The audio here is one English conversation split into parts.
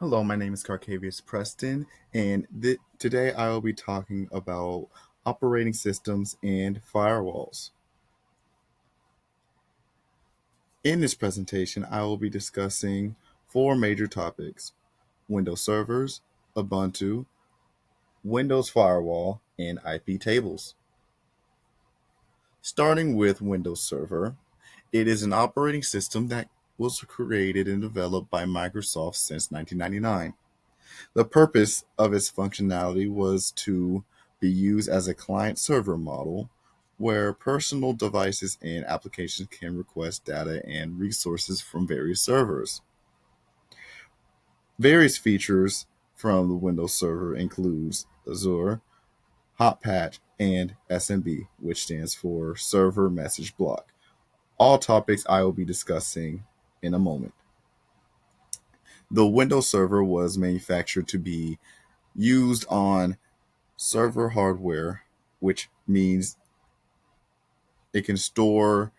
Hello, my name is Carcavius Preston, and today I will be talking about operating systems and firewalls. In this presentation, I will be discussing four major topics: Windows servers, Ubuntu, Windows Firewall, and IP tables. Starting with Windows Server, it is an operating system that was created and developed by Microsoft since 1999. The purpose of its functionality was to be used as a client-server model where personal devices and applications can request data and resources from various servers. Various features from the Windows Server includes Azure, Hotpatch, and SMB, which stands for Server Message Block. All topics I will be discussing in a moment. The Windows Server was manufactured to be used on server hardware, which means it can store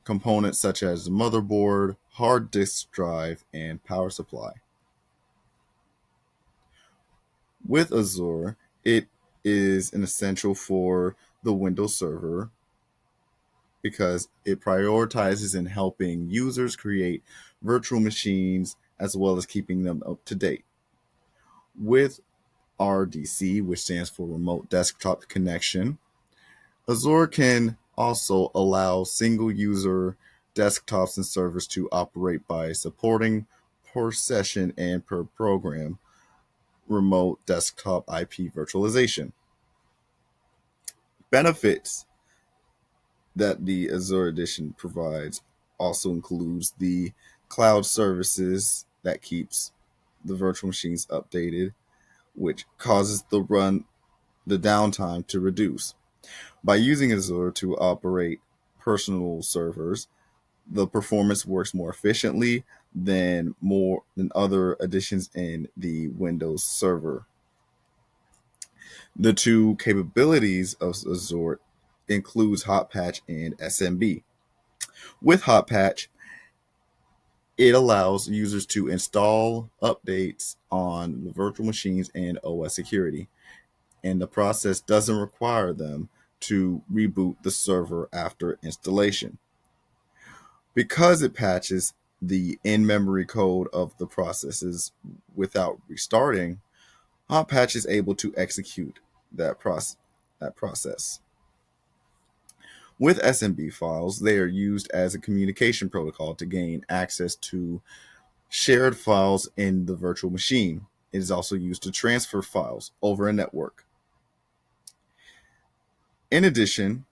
components such as the motherboard, hard disk drive, and power supply. With Azure, it is an essential for the Windows Server because it prioritizes in helping users create virtual machines as well as keeping them up to date. With RDC, which stands for Remote Desktop Connection, Azure can also allow single-user desktops and servers to operate by supporting per session and per program remote desktop IP virtualization. Benefits that the Azure Edition provides also includes the cloud services that keeps the virtual machines updated, which causes the downtime to reduce. By using Azure to operate personal servers, the performance works more efficiently than other additions in the Windows Server. The two capabilities of Azure includes Hotpatch and SMB. With Hotpatch, it allows users to install updates on the virtual machines and OS security, and the process doesn't require them to reboot the server after installation. Because it patches the in-memory code of the processes without restarting, Hotpatch is able to execute that process. With SMB files, they are used as a communication protocol to gain access to shared files in the virtual machine. It is also used to transfer files over a network. In addition,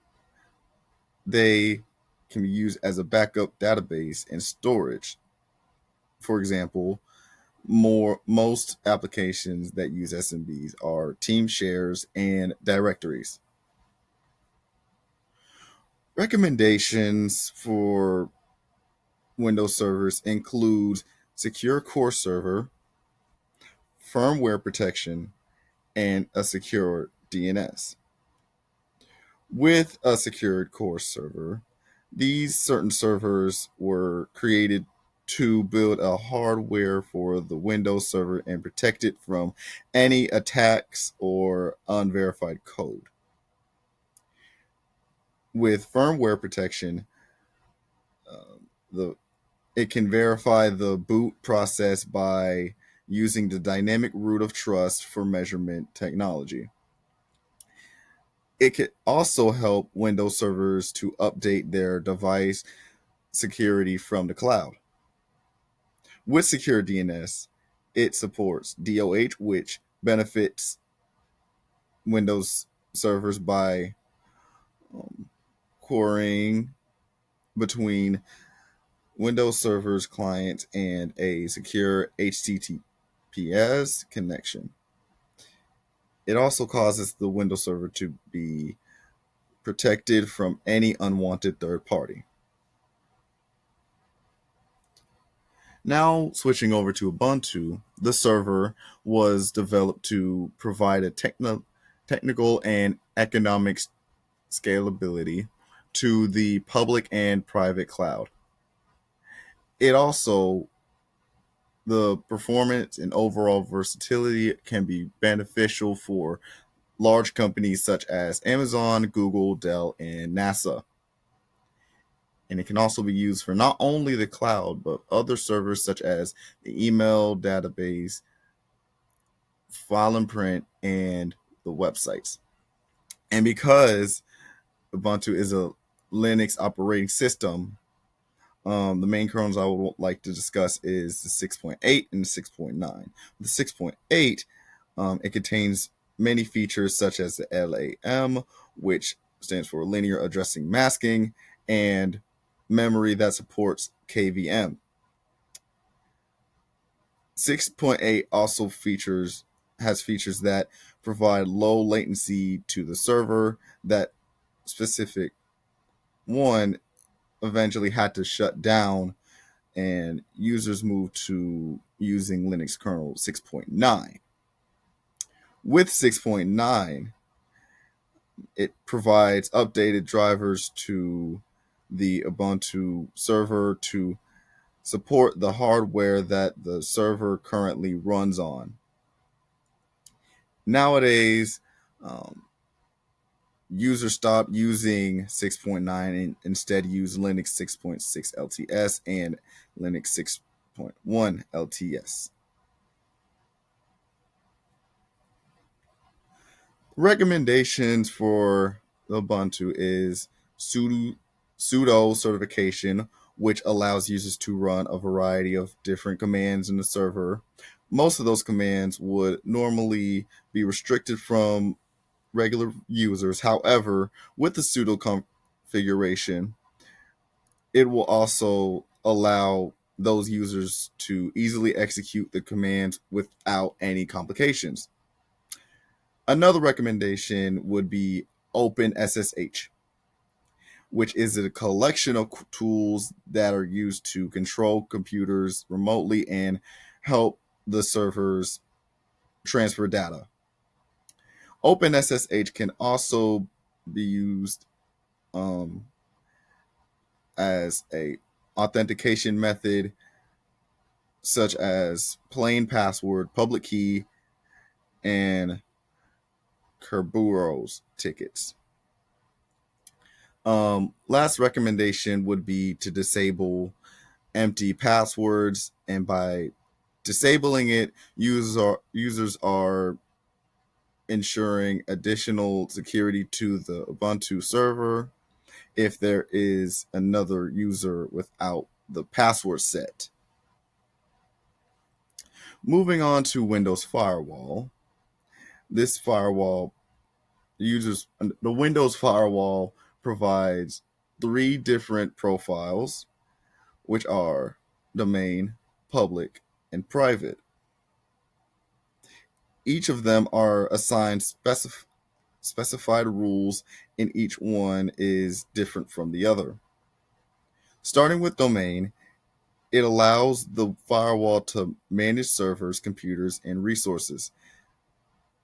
they can be used as a backup database and storage. For example, most applications that use SMBs are team shares and directories. Recommendations for Windows servers include secure core server, firmware protection, and a secure DNS. With a secured core server, these certain servers were created to build a hardware for the Windows server and protect it from any attacks or unverified code. With firmware protection, the it can verify the boot process by using the dynamic root of trust for measurement technology. It can also help Windows servers to update their device security from the cloud. With Secure DNS, it supports DOH, which benefits Windows servers by querying between Windows servers client and a secure HTTPS connection. It also causes the Windows server to be protected from any unwanted third party. Now, switching over to Ubuntu, the server was developed to provide a technical and economic scalability to the public and private cloud. It also The performance and overall versatility can be beneficial for large companies such as Amazon, Google, Dell, and NASA. And it can also be used for not only the cloud, but other servers such as the email database, file and print, and the websites. And because Ubuntu is a Linux operating system, the main kernels I would like to discuss is the 6.8 and the 6.9. The 6.8, it contains many features such as the LAM, which stands for linear addressing masking, and memory that supports KVM. 6.8 also has features that provide low latency to the server. That specific one eventually had to shut down, and users moved to using Linux kernel 6.9. With 6.9, it provides updated drivers to the Ubuntu server to support the hardware that the server currently runs on. Nowadays, um, users stop using 6.9 and instead use Linux 6.6 LTS and Linux 6.1 LTS. Recommendations for Ubuntu is sudo certification, which allows users to run a variety of different commands in the server. Most of those commands would normally be restricted from regular users. However, with the sudo configuration, it will also allow those users to easily execute the commands without any complications. Another recommendation would be OpenSSH, which is a collection of tools that are used to control computers remotely and help the servers transfer data. OpenSSH can also be used um, as a authentication method, such as plain password, public key, and Kerberos tickets. Last recommendation would be to disable empty passwords, and by disabling it, users are ensuring additional security to the Ubuntu server if there is another user without the password set. Moving on to Windows Firewall. This firewall the Windows Firewall provides three different profiles, which are domain, public, and private. Each of them are assigned specified rules, and each one is different from the other. Starting with domain, it allows the firewall to manage servers, computers, and resources.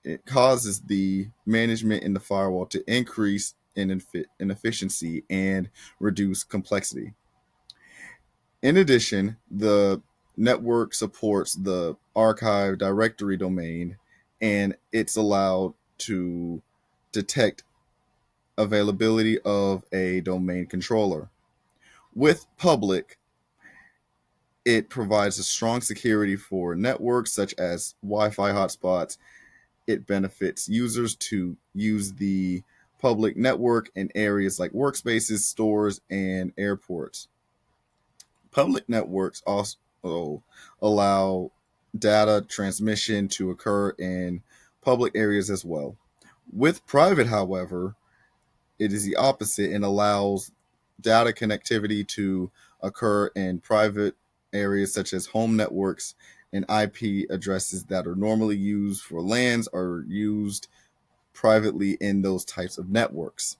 It causes the management in the firewall to increase in efficiency and reduce complexity. In addition, the network supports the archive directory domain, and it's allowed to detect availability of a domain controller. With public, it provides a strong security for networks such as Wi-Fi hotspots. It benefits users to use the public network in areas like workspaces, stores, and airports. Public networks also allow data transmission to occur in public areas as well. With private, however, it is the opposite and allows data connectivity to occur in private areas such as home networks, and IP addresses that are normally used for LANs are used privately in those types of networks.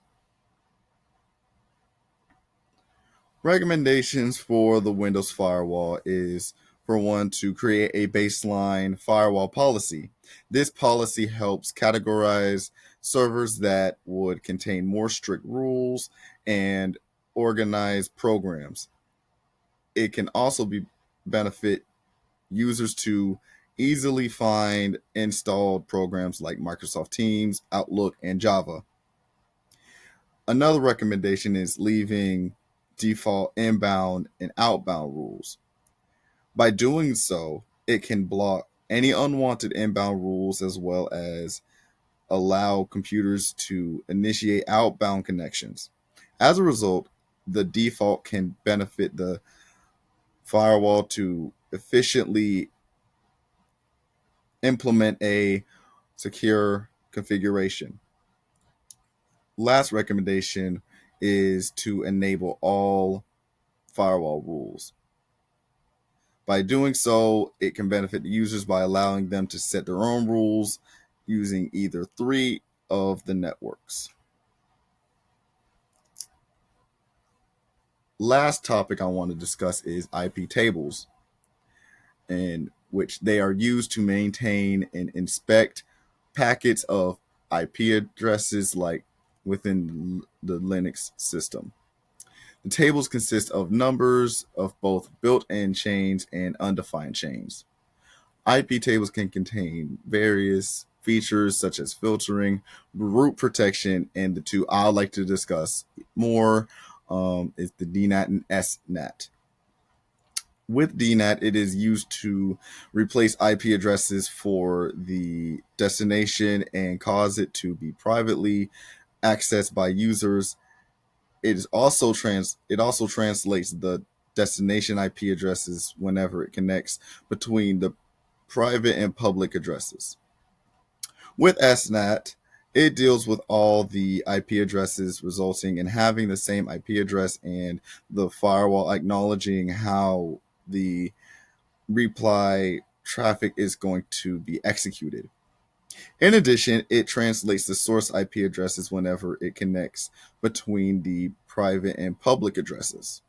Recommendations for the Windows firewall is, for one, to create a baseline firewall policy. This policy helps categorize servers that would contain more strict rules and organize programs. It can also be benefit users to easily find installed programs like Microsoft Teams, Outlook, and Java. Another recommendation is leaving default inbound and outbound rules. By doing so, it can block any unwanted inbound rules as well as allow computers to initiate outbound connections. As a result, the default can benefit the firewall to efficiently implement a secure configuration. Last recommendation is to enable all firewall rules. By doing so, it can benefit the users by allowing them to set their own rules using either three of the networks. Last topic I want to discuss is IP tables, in which they are used to maintain and inspect packets of IP addresses like within the Linux system. The tables consist of numbers of both built-in chains and undefined chains. IP tables can contain various features such as filtering, root protection, and the two I'd like to discuss more is the DNAT and SNAT. With DNAT, it is used to replace IP addresses for the destination and cause it to be privately accessed by users. It also translates the destination IP addresses whenever it connects between the private and public addresses. With SNAT, it deals with all the IP addresses, resulting in having the same IP address and the firewall acknowledging how the reply traffic is going to be executed. In addition, it translates the source IP addresses whenever it connects between the private and public addresses.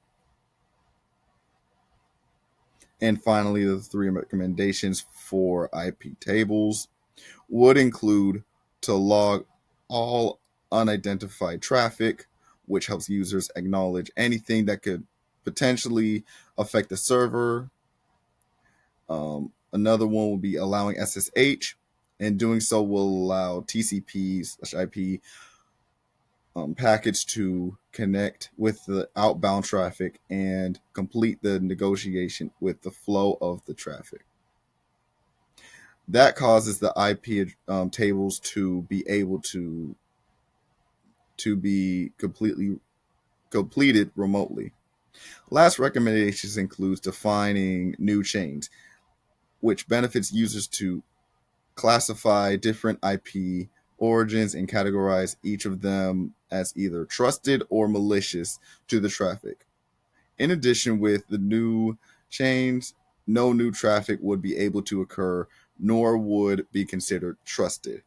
And finally, the three recommendations for IP tables would include to log all unidentified traffic, which helps users acknowledge anything that could potentially affect the server. Another one will be allowing SSH, and doing so will allow TCP/IP packets to connect with the outbound traffic and complete the negotiation with the flow of the traffic. That causes the IP tables to be able to be completed remotely. Last recommendations includes defining new chains, which benefits users to classify different IP origins and categorize each of them as either trusted or malicious to the traffic. In addition, with the new chains, no new traffic would be able to occur, nor would be considered trusted.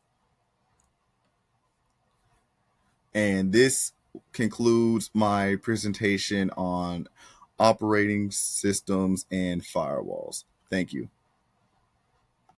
And this concludes my presentation on operating systems and firewalls. Thank you.